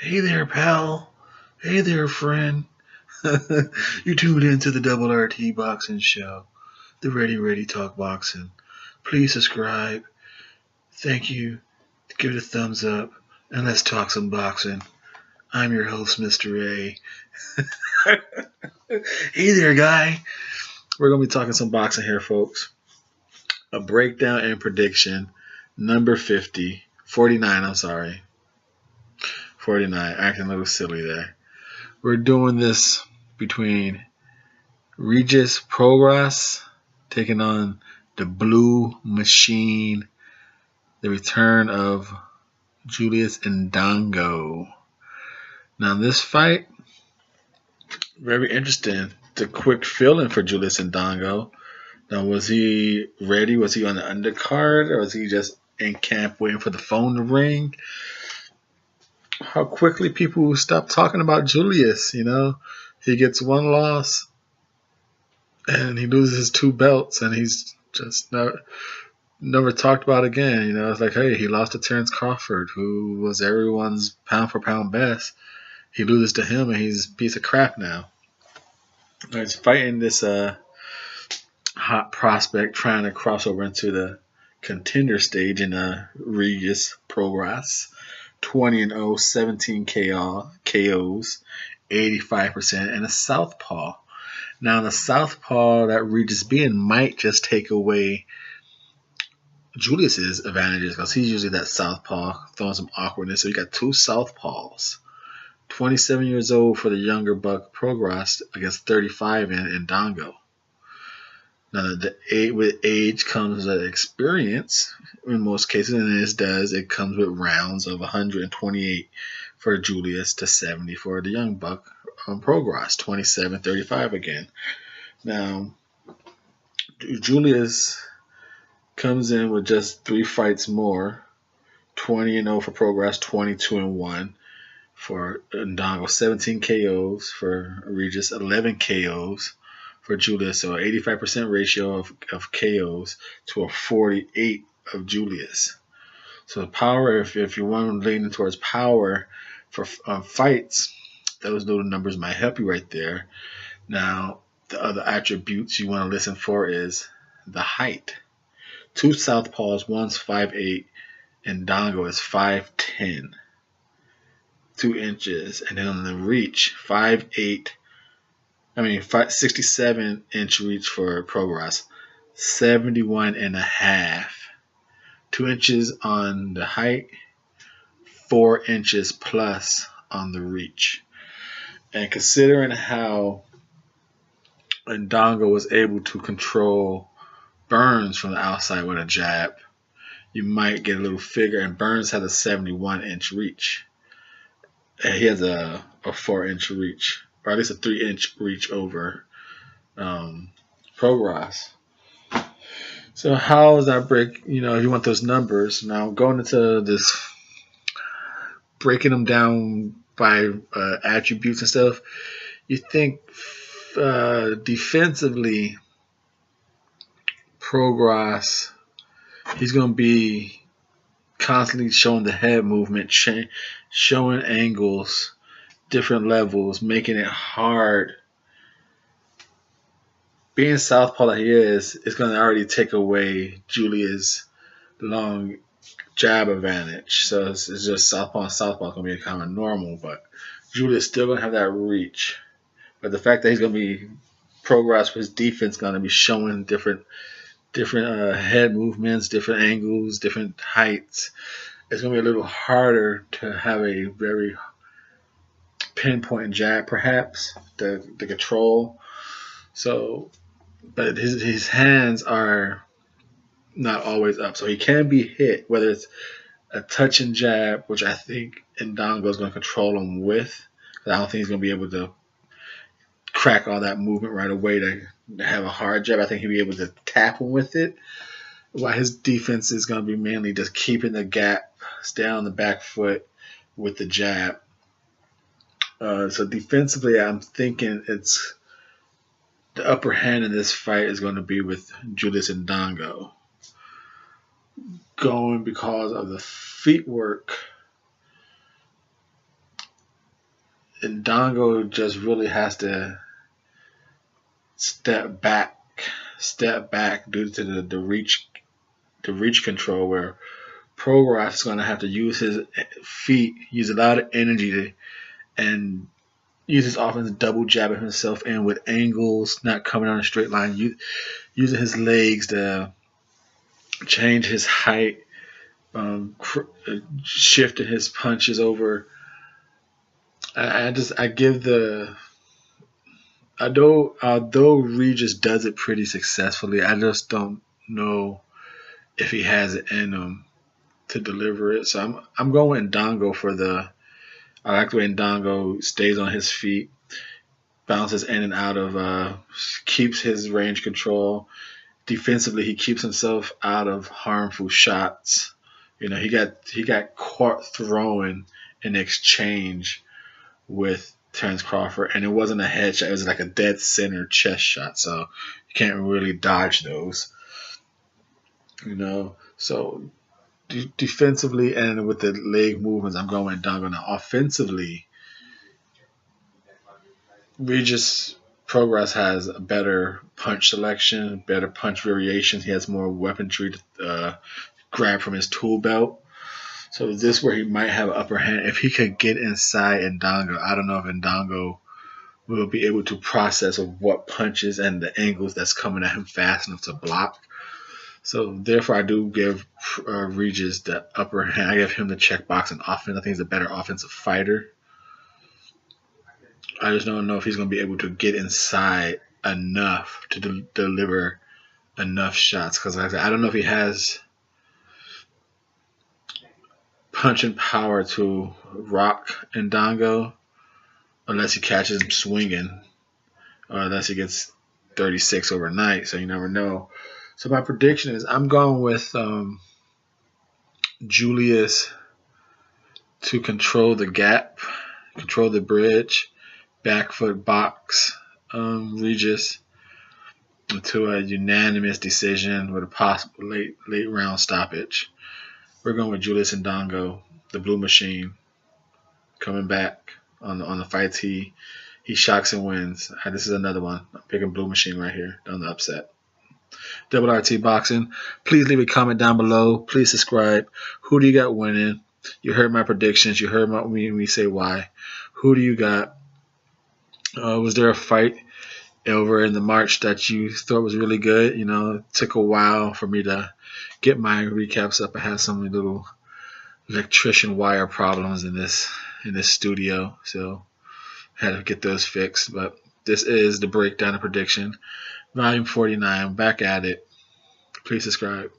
Hey there, pal. Hey there, friend. You tuned into the Double RT Boxing Show, the Ready Talk Boxing. Please subscribe. Thank you. Give it a thumbs up, and let's talk some boxing. I'm your host, Mr.A. Hey there, guy. We're going to be talking some boxing here, folks. A breakdown and prediction, number 49, I'm sorry. 49, acting a little silly there. We're doing this between Regis Prograis taking on the Blue Machine, the return of Julius Indongo. Now, this fight, very interesting. The quick feeling for Julius Indongo. Now, was he ready? Was he on the undercard? Or was he just in camp waiting for the phone to ring? How quickly people stop talking about Julius, He gets one loss and he loses his 2 belts and he's just never talked about again. It's like, hey, he lost to Terrence Crawford, who was everyone's pound for pound best. He loses to him and he's a piece of crap now. He's fighting this hot prospect trying to cross over into the contender stage in Regis Prograis. 20-0, 17 KOs, 85%, and a southpaw. Now, the southpaw that Regis being might just take away Julius's advantages because he's usually that southpaw throwing some awkwardness. So you got 2 southpaws. 27 years old for the younger buck Prograis against 35 in Indongo. Now, with age comes experience in most cases, and it comes with rounds of 128 for Julius to 70 for the young buck Prograis, 27-35 again. Now, Julius comes in with just 3 fights more, 20-0 for Prograis, 22-1 for Indongo, 17 KOs for Regis, 11 KOs for Julius, so an 85% ratio of KOs to a 48 of Julius. So the power, if you want to lean towards power for fights, those little numbers might help you right there. Now, the other attributes you want to listen for is the height. 2 southpaws, one's 5'8", and Indongo is 5'10", 2 inches, and then on the reach, 67-inch reach for Prograis, 71.5, 2 inches on the height, 4 inches plus on the reach. And considering how Indongo was able to control Burns from the outside with a jab, you might get a little figure. And Burns has a 71-inch reach. And he has a 4-inch reach, or at least a 3-inch reach over Prograis. So how does that break? If you want those numbers, now going into this, breaking them down by attributes and stuff, you think defensively, Prograis, he's going to be constantly showing the head movement, showing angles, different levels, making it hard. Being southpaw that he is going to already take away Julius' long jab advantage. So it's just southpaw and southpaw going to be kind of normal, but Julius still going to have that reach. But the fact that he's going to be Prograis for his defense, going to be showing different head movements, different angles, different heights, it's going to be a little harder to have a very pinpoint jab, perhaps, the control. So, but his hands are not always up, so he can be hit, whether it's a touch and jab, which I think Indongo is going to control him with. I don't think he's going to be able to crack all that movement right away to have a hard jab. I think he'll be able to tap him with it, while his defense is going to be mainly just keeping the gap, stay on the back foot with the jab. So defensively, I'm thinking it's the upper hand in this fight is going to be with Julius Indongo. Going because of the feet work, Indongo just really has to step back due to the reach control, where Prograis is going to have to use his feet, use a lot of energy and use his offense, double jabbing himself in with angles, not coming on a straight line, using his legs to change his height, shifting his punches over. I give the although Regis does it pretty successfully, I just don't know if he has it in him to deliver it. So I'm going with Indongo for the. I like the way Indongo stays on his feet, bounces in and out of, keeps his range control. Defensively, he keeps himself out of harmful shots. You know, he got caught throwing in exchange with Terence Crawford, and it wasn't a headshot. It was like a dead center chest shot, so you can't really dodge those. You know, so defensively and with the leg movements, I'm going with Indongo. Now, offensively, Regis Prograis has a better punch selection, better punch variations. He has more weaponry to grab from his tool belt. So this is where he might have an upper hand. If he could get inside Indongo, I don't know if Indongo will be able to process of what punches and the angles that's coming at him fast enough to block. So therefore, I do give Regis the upper hand. I give him the checkbox and offense. I think he's a better offensive fighter. I just don't know if he's going to be able to get inside enough to deliver enough shots. Because like I don't know if he has punching power to rock Indongo unless he catches him swinging, or unless he gets 36 overnight. So you never know. So my prediction is I'm going with Julius to control the gap, control the bridge, back foot box Regis to a unanimous decision with a possible late round stoppage. We're going with Julius Indongo, the Blue Machine, coming back on the fights he shocks and wins. This is another one. I'm picking Blue Machine right here on the upset. Double RT Boxing. Please leave a comment down below. Please subscribe. Who do you got winning? You heard my predictions. You heard me say why. Who do you got? Was there a fight over in the March that you thought was really good? You know, it took a while for me to get my recaps up. I had some little electrician wire problems in this studio, so I had to get those fixed. But this is the breakdown of prediction, volume 49. Back at it. Please subscribe.